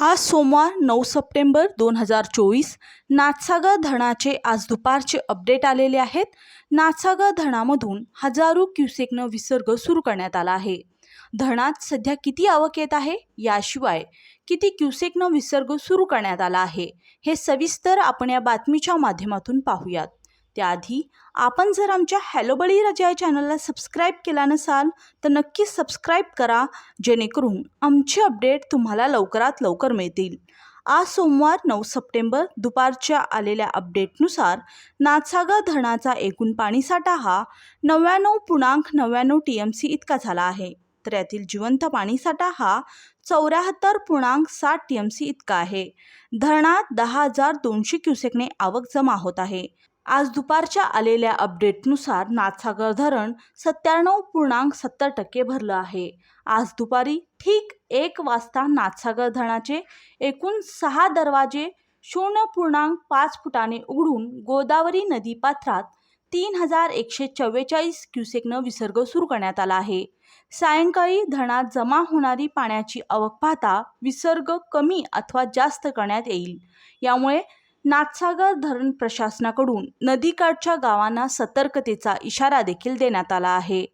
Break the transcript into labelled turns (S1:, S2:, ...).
S1: आज सोमवार 9 सप्टेंबर 2024 नाथसागर धरणाचे आज दुपारचे अपडेट आलेले आहेत. नाथसागर धरणामधून हजारो क्युसेकनं विसर्ग सुरू करण्यात आला आहे. धरणात सध्या किती आवक येत आहे, याशिवाय किती क्युसेकनं विसर्ग सुरू करण्यात आला आहे, हे सविस्तर आपण या बातमीच्या माध्यमातून पाहूयात. त्याआधी आपण जर आमच्या हॅलो बळीराजा या चॅनलला सबस्क्राईब केला नसाल तर नक्कीच सबस्क्राईब करा, जेणेकरून आमचे अपडेट तुम्हाला लवकरात लवकर मिळतील. आज सोमवार 9 सप्टेंबर दुपारच्या आलेल्या अपडेटनुसार नाथसागर धरणाचा एकूण पाणीसाठा हा 99.99 TMC इतका झाला आहे. तर यातील जिवंत पाणीसाठा हा 74.60 TMC इतका आहे. धरणात 10,200 क्युसेकने आवक जमा होत आहे. आज दुपारच्या आलेल्या अपडेटनुसार नाथसागर धरण 97.70% भरलं आहे. आज दुपारी ठीक 1 वाजता नाथसागर धरणाचे एकूण 6 दरवाजे 0.5 फुटाने उघडून गोदावरी नदीपात्रात 3,144 क्युसेकनं विसर्ग सुरू करण्यात आला आहे. सायंकाळी धरणात जमा होणारी पाण्याची आवक पाहता विसर्ग कमी अथवा जास्त करण्यात येईल. यामुळे नाथसागर धरण प्रशासनाकडून नदीकाठच्या गावांना सतर्कतेचा इशारा देखील देण्यात आला आहे.